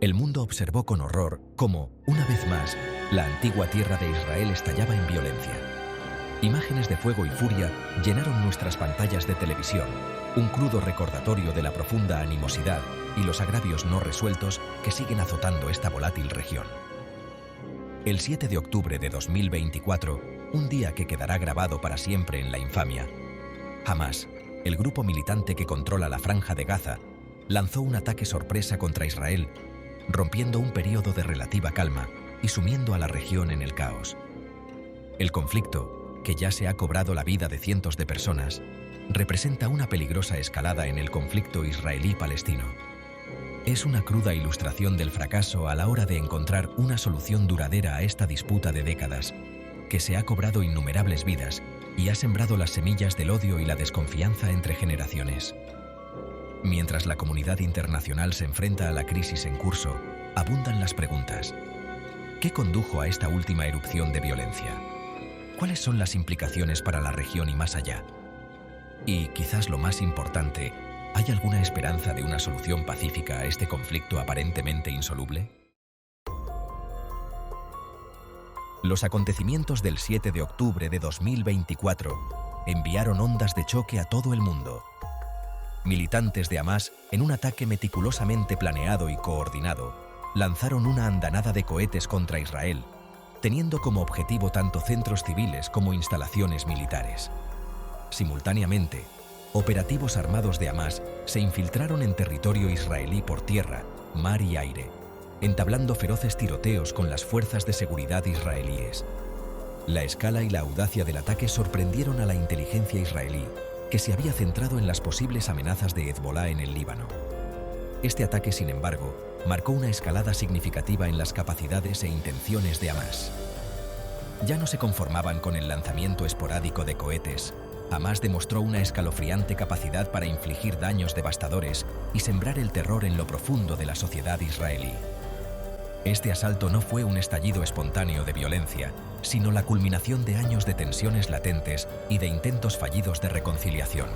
El mundo observó con horror cómo, una vez más, la antigua tierra de Israel estallaba en violencia. Imágenes de fuego y furia llenaron nuestras pantallas de televisión, un crudo recordatorio de la profunda animosidad y los agravios no resueltos que siguen azotando esta volátil región. El 7 de octubre de 2024, un día que quedará grabado para siempre en la infamia, Hamás, el grupo militante que controla la Franja de Gaza, lanzó un ataque sorpresa contra Israel, rompiendo un período de relativa calma y sumiendo a la región en el caos. El conflicto, que ya se ha cobrado la vida de cientos de personas, representa una peligrosa escalada en el conflicto israelí-palestino. Es una cruda ilustración del fracaso a la hora de encontrar una solución duradera a esta disputa de décadas, que se ha cobrado innumerables vidas y ha sembrado las semillas del odio y la desconfianza entre generaciones. Mientras la comunidad internacional se enfrenta a la crisis en curso, abundan las preguntas. ¿Qué condujo a esta última erupción de violencia? ¿Cuáles son las implicaciones para la región y más allá? Y, quizás lo más importante, ¿hay alguna esperanza de una solución pacífica a este conflicto aparentemente insoluble? Los acontecimientos del 7 de octubre de 2024 enviaron ondas de choque a todo el mundo. Militantes de Hamás, en un ataque meticulosamente planeado y coordinado, lanzaron una andanada de cohetes contra Israel, teniendo como objetivo tanto centros civiles como instalaciones militares. Simultáneamente, operativos armados de Hamás se infiltraron en territorio israelí por tierra, mar y aire, entablando feroces tiroteos con las fuerzas de seguridad israelíes. La escala y la audacia del ataque sorprendieron a la inteligencia israelí, que se había centrado en las posibles amenazas de Hezbolá en el Líbano. Este ataque, sin embargo, marcó una escalada significativa en las capacidades e intenciones de Hamás. Ya no se conformaban con el lanzamiento esporádico de cohetes. Hamás demostró una escalofriante capacidad para infligir daños devastadores y sembrar el terror en lo profundo de la sociedad israelí. Este asalto no fue un estallido espontáneo de violencia, sino la culminación de años de tensiones latentes y de intentos fallidos de reconciliación.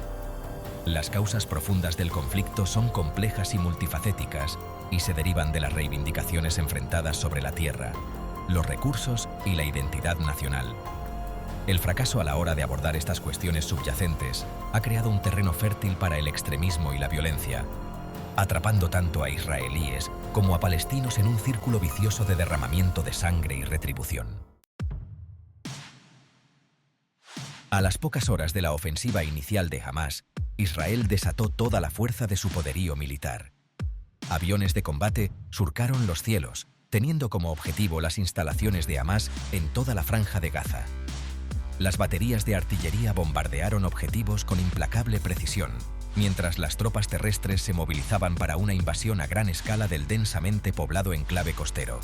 Las causas profundas del conflicto son complejas y multifacéticas y se derivan de las reivindicaciones enfrentadas sobre la tierra, los recursos y la identidad nacional. El fracaso a la hora de abordar estas cuestiones subyacentes ha creado un terreno fértil para el extremismo y la violencia, atrapando tanto a israelíes como a palestinos en un círculo vicioso de derramamiento de sangre y retribución. A las pocas horas de la ofensiva inicial de Hamás, Israel desató toda la fuerza de su poderío militar. Aviones de combate surcaron los cielos, teniendo como objetivo las instalaciones de Hamás en toda la Franja de Gaza. Las baterías de artillería bombardearon objetivos con implacable precisión, mientras las tropas terrestres se movilizaban para una invasión a gran escala del densamente poblado enclave costero.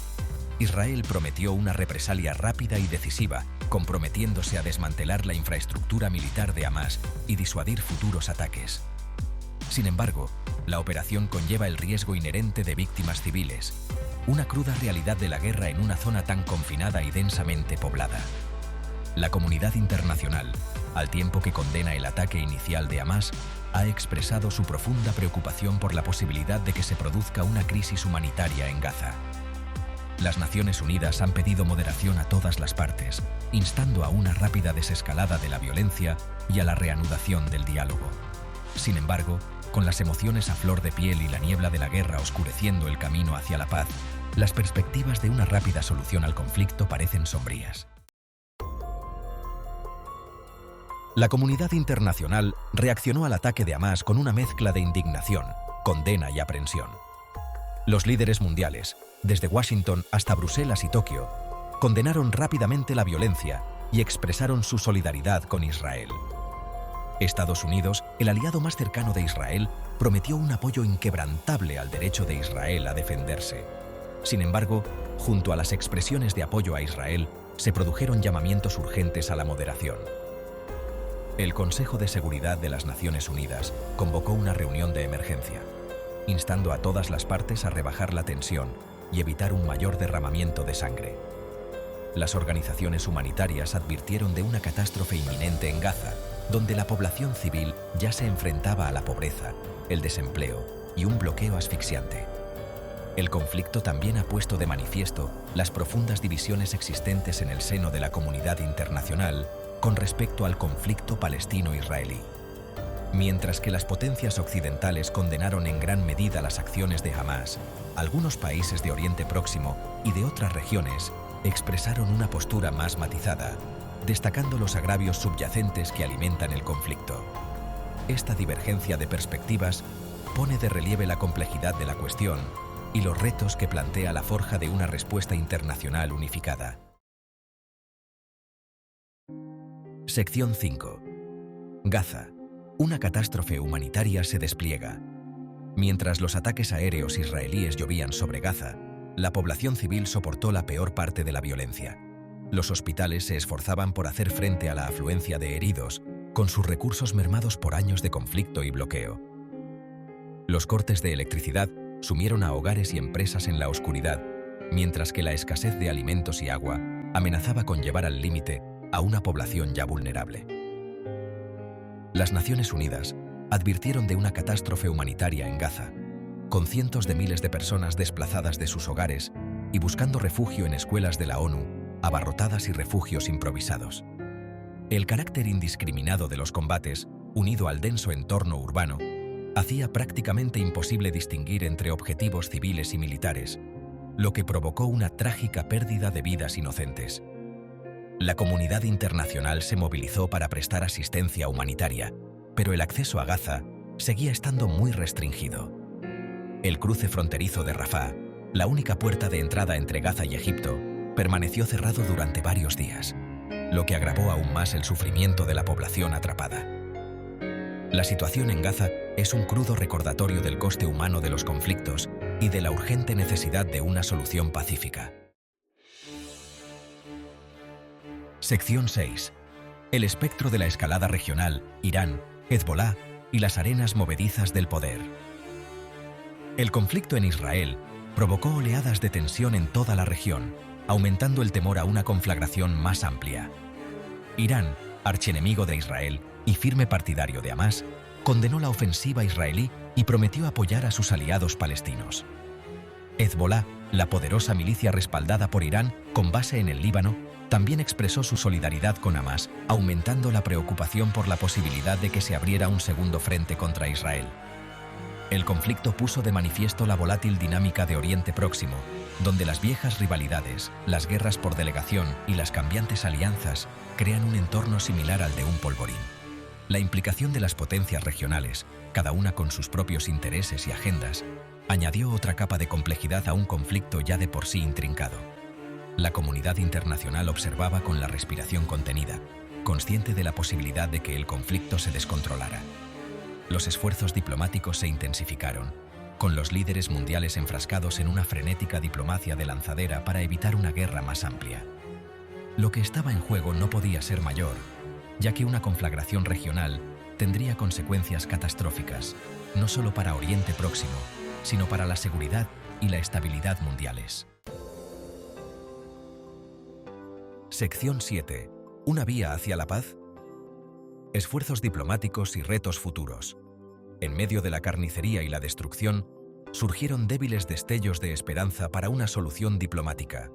Israel prometió una represalia rápida y decisiva, comprometiéndose a desmantelar la infraestructura militar de Hamás y disuadir futuros ataques. Sin embargo, la operación conlleva el riesgo inherente de víctimas civiles, una cruda realidad de la guerra en una zona tan confinada y densamente poblada. La comunidad internacional, al tiempo que condena el ataque inicial de Hamás, ha expresado su profunda preocupación por la posibilidad de que se produzca una crisis humanitaria en Gaza. Las Naciones Unidas han pedido moderación a todas las partes, instando a una rápida desescalada de la violencia y a la reanudación del diálogo. Sin embargo, con las emociones a flor de piel y la niebla de la guerra oscureciendo el camino hacia la paz, las perspectivas de una rápida solución al conflicto parecen sombrías. La comunidad internacional reaccionó al ataque de Hamás con una mezcla de indignación, condena y aprensión. Los líderes mundiales, desde Washington hasta Bruselas y Tokio, condenaron rápidamente la violencia y expresaron su solidaridad con Israel. Estados Unidos, el aliado más cercano de Israel, prometió un apoyo inquebrantable al derecho de Israel a defenderse. Sin embargo, junto a las expresiones de apoyo a Israel, se produjeron llamamientos urgentes a la moderación. El Consejo de Seguridad de las Naciones Unidas convocó una reunión de emergencia, instando a todas las partes a rebajar la tensión y evitar un mayor derramamiento de sangre. Las organizaciones humanitarias advirtieron de una catástrofe inminente en Gaza, donde la población civil ya se enfrentaba a la pobreza, el desempleo y un bloqueo asfixiante. El conflicto también ha puesto de manifiesto las profundas divisiones existentes en el seno de la comunidad internacional con respecto al conflicto palestino-israelí. Mientras que las potencias occidentales condenaron en gran medida las acciones de Hamás, algunos países de Oriente Próximo y de otras regiones expresaron una postura más matizada, destacando los agravios subyacentes que alimentan el conflicto. Esta divergencia de perspectivas pone de relieve la complejidad de la cuestión y los retos que plantea la forja de una respuesta internacional unificada. Sección 5. Gaza. Una catástrofe humanitaria se despliega. Mientras los ataques aéreos israelíes llovían sobre Gaza, la población civil soportó la peor parte de la violencia. Los hospitales se esforzaban por hacer frente a la afluencia de heridos, con sus recursos mermados por años de conflicto y bloqueo. Los cortes de electricidad sumieron a hogares y empresas en la oscuridad, mientras que la escasez de alimentos y agua amenazaba con llevar al límite a una población ya vulnerable. Las Naciones Unidas advirtieron de una catástrofe humanitaria en Gaza, con cientos de miles de personas desplazadas de sus hogares y buscando refugio en escuelas de la ONU, abarrotadas y refugios improvisados. El carácter indiscriminado de los combates, unido al denso entorno urbano, hacía prácticamente imposible distinguir entre objetivos civiles y militares, lo que provocó una trágica pérdida de vidas inocentes. La comunidad internacional se movilizó para prestar asistencia humanitaria, pero el acceso a Gaza seguía estando muy restringido. El cruce fronterizo de Rafah, la única puerta de entrada entre Gaza y Egipto, permaneció cerrado durante varios días, lo que agravó aún más el sufrimiento de la población atrapada. La situación en Gaza es un crudo recordatorio del coste humano de los conflictos y de la urgente necesidad de una solución pacífica. Sección 6. El espectro de la escalada regional, Irán, Hezbolá y las arenas movedizas del poder. El conflicto en Israel provocó oleadas de tensión en toda la región, aumentando el temor a una conflagración más amplia. Irán, archienemigo de Israel y firme partidario de Hamás, condenó la ofensiva israelí y prometió apoyar a sus aliados palestinos. Hezbolá, la poderosa milicia respaldada por Irán con base en el Líbano, también expresó su solidaridad con Hamás, aumentando la preocupación por la posibilidad de que se abriera un segundo frente contra Israel. El conflicto puso de manifiesto la volátil dinámica de Oriente Próximo, donde las viejas rivalidades, las guerras por delegación y las cambiantes alianzas crean un entorno similar al de un polvorín. La implicación de las potencias regionales, cada una con sus propios intereses y agendas, añadió otra capa de complejidad a un conflicto ya de por sí intrincado. La comunidad internacional observaba con la respiración contenida, consciente de la posibilidad de que el conflicto se descontrolara. Los esfuerzos diplomáticos se intensificaron, con los líderes mundiales enfrascados en una frenética diplomacia de lanzadera para evitar una guerra más amplia. Lo que estaba en juego no podía ser mayor, ya que una conflagración regional tendría consecuencias catastróficas, no solo para Oriente Próximo, sino para la seguridad y la estabilidad mundiales. Sección 7. ¿Una vía hacia la paz? Esfuerzos diplomáticos y retos futuros. En medio de la carnicería y la destrucción, surgieron débiles destellos de esperanza para una solución diplomática.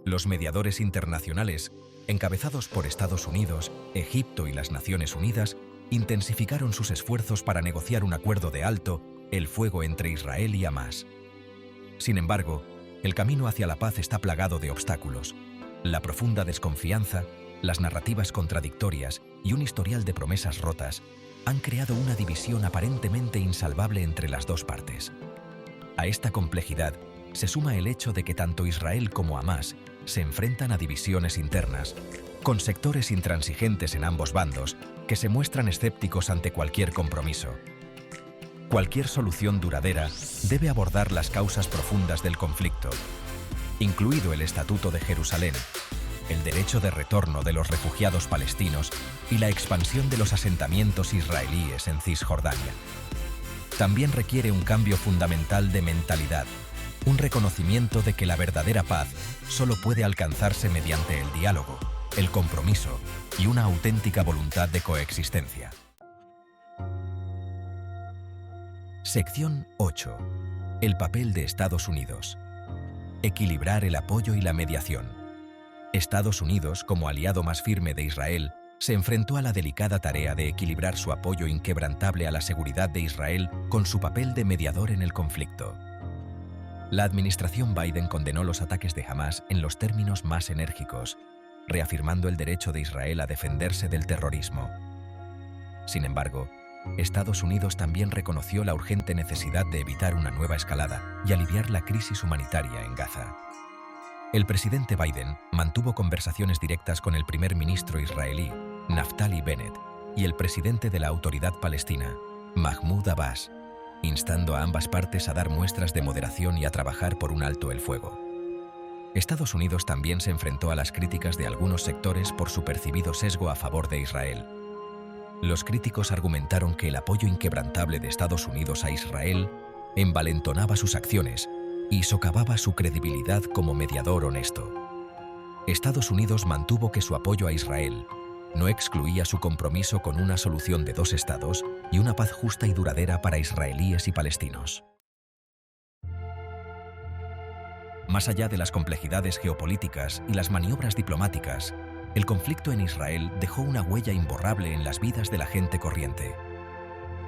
Los mediadores internacionales, encabezados por Estados Unidos, Egipto y las Naciones Unidas, intensificaron sus esfuerzos para negociar un acuerdo de alto el fuego entre Israel y Hamás. Sin embargo, el camino hacia la paz está plagado de obstáculos. La profunda desconfianza, las narrativas contradictorias y un historial de promesas rotas han creado una división aparentemente insalvable entre las dos partes. A esta complejidad se suma el hecho de que tanto Israel como Hamás se enfrentan a divisiones internas, con sectores intransigentes en ambos bandos que se muestran escépticos ante cualquier compromiso. Cualquier solución duradera debe abordar las causas profundas del conflicto, incluido el Estatuto de Jerusalén, el derecho de retorno de los refugiados palestinos y la expansión de los asentamientos israelíes en Cisjordania. También requiere un cambio fundamental de mentalidad, un reconocimiento de que la verdadera paz solo puede alcanzarse mediante el diálogo, el compromiso y una auténtica voluntad de coexistencia. Sección 8. El papel de Estados Unidos. Equilibrar el apoyo y la mediación. Estados Unidos, como aliado más firme de Israel, se enfrentó a la delicada tarea de equilibrar su apoyo inquebrantable a la seguridad de Israel con su papel de mediador en el conflicto. La administración Biden condenó los ataques de Hamás en los términos más enérgicos, reafirmando el derecho de Israel a defenderse del terrorismo. Sin embargo, Estados Unidos también reconoció la urgente necesidad de evitar una nueva escalada y aliviar la crisis humanitaria en Gaza. El presidente Biden mantuvo conversaciones directas con el primer ministro israelí, Naftali Bennett, y el presidente de la Autoridad Palestina, Mahmoud Abbas, instando a ambas partes a dar muestras de moderación y a trabajar por un alto el fuego. Estados Unidos también se enfrentó a las críticas de algunos sectores por su percibido sesgo a favor de Israel. Los críticos argumentaron que el apoyo inquebrantable de Estados Unidos a Israel envalentonaba sus acciones y socavaba su credibilidad como mediador honesto. Estados Unidos mantuvo que su apoyo a Israel no excluía su compromiso con una solución de dos estados y una paz justa y duradera para israelíes y palestinos. Más allá de las complejidades geopolíticas y las maniobras diplomáticas, el conflicto en Israel dejó una huella imborrable en las vidas de la gente corriente.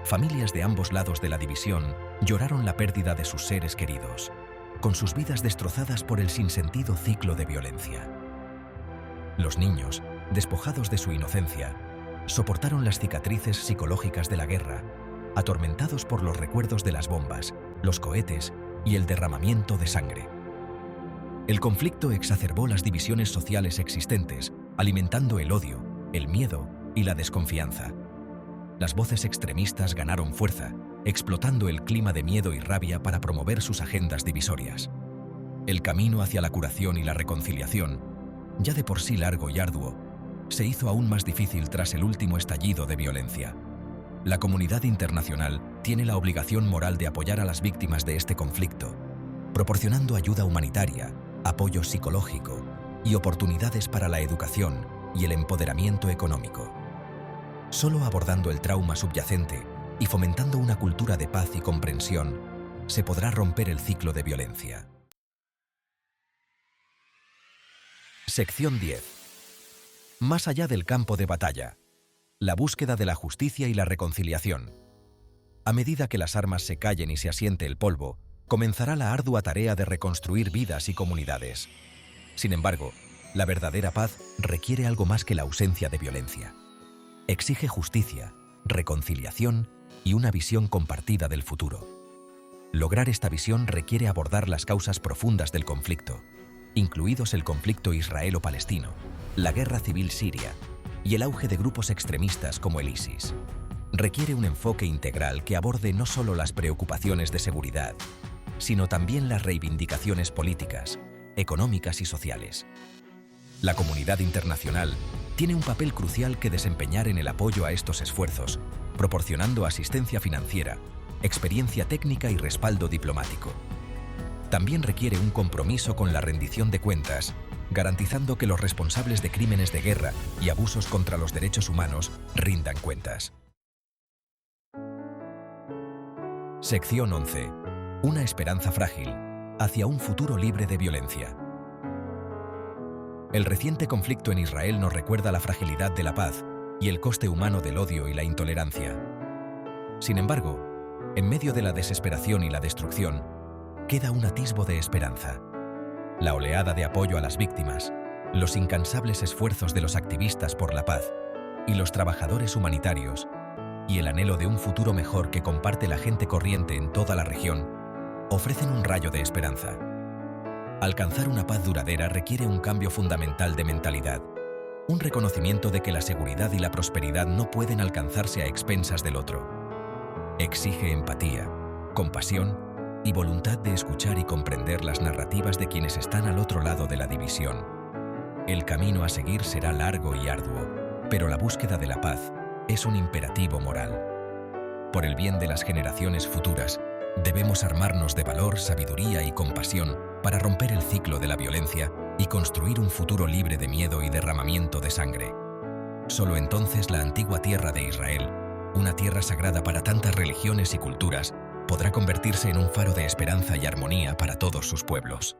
Familias de ambos lados de la división lloraron la pérdida de sus seres queridos, con sus vidas destrozadas por el sinsentido ciclo de violencia. Los niños, despojados de su inocencia, soportaron las cicatrices psicológicas de la guerra, atormentados por los recuerdos de las bombas, los cohetes y el derramamiento de sangre. El conflicto exacerbó las divisiones sociales existentes, alimentando el odio, el miedo y la desconfianza. Las voces extremistas ganaron fuerza, explotando el clima de miedo y rabia para promover sus agendas divisorias. El camino hacia la curación y la reconciliación, ya de por sí largo y arduo, se hizo aún más difícil tras el último estallido de violencia. La comunidad internacional tiene la obligación moral de apoyar a las víctimas de este conflicto, proporcionando ayuda humanitaria, apoyo psicológico y oportunidades para la educación y el empoderamiento económico. Solo abordando el trauma subyacente y fomentando una cultura de paz y comprensión, se podrá romper el ciclo de violencia. Sección 10. Más allá del campo de batalla. La búsqueda de la justicia y la reconciliación. A medida que las armas se callen y se asiente el polvo, comenzará la ardua tarea de reconstruir vidas y comunidades. Sin embargo, la verdadera paz requiere algo más que la ausencia de violencia. Exige justicia, reconciliación y una visión compartida del futuro. Lograr esta visión requiere abordar las causas profundas del conflicto, incluidos el conflicto israelo-palestino, la guerra civil siria y el auge de grupos extremistas como el ISIS. Requiere un enfoque integral que aborde no solo las preocupaciones de seguridad, sino también las reivindicaciones políticas, económicas y sociales. La comunidad internacional tiene un papel crucial que desempeñar en el apoyo a estos esfuerzos, proporcionando asistencia financiera, experiencia técnica y respaldo diplomático. También requiere un compromiso con la rendición de cuentas, garantizando que los responsables de crímenes de guerra y abusos contra los derechos humanos rindan cuentas. Sección 11. Una esperanza frágil hacia un futuro libre de violencia. El reciente conflicto en Israel nos recuerda la fragilidad de la paz y el coste humano del odio y la intolerancia. Sin embargo, en medio de la desesperación y la destrucción, queda un atisbo de esperanza. La oleada de apoyo a las víctimas, los incansables esfuerzos de los activistas por la paz y los trabajadores humanitarios, y el anhelo de un futuro mejor que comparte la gente corriente en toda la región, ofrecen un rayo de esperanza. Alcanzar una paz duradera requiere un cambio fundamental de mentalidad, un reconocimiento de que la seguridad y la prosperidad no pueden alcanzarse a expensas del otro. Exige empatía, compasión y voluntad de escuchar y comprender las narrativas de quienes están al otro lado de la división. El camino a seguir será largo y arduo, pero la búsqueda de la paz es un imperativo moral. Por el bien de las generaciones futuras, debemos armarnos de valor, sabiduría y compasión para romper el ciclo de la violencia y construir un futuro libre de miedo y derramamiento de sangre. Solo entonces la antigua tierra de Israel, una tierra sagrada para tantas religiones y culturas, podrá convertirse en un faro de esperanza y armonía para todos sus pueblos.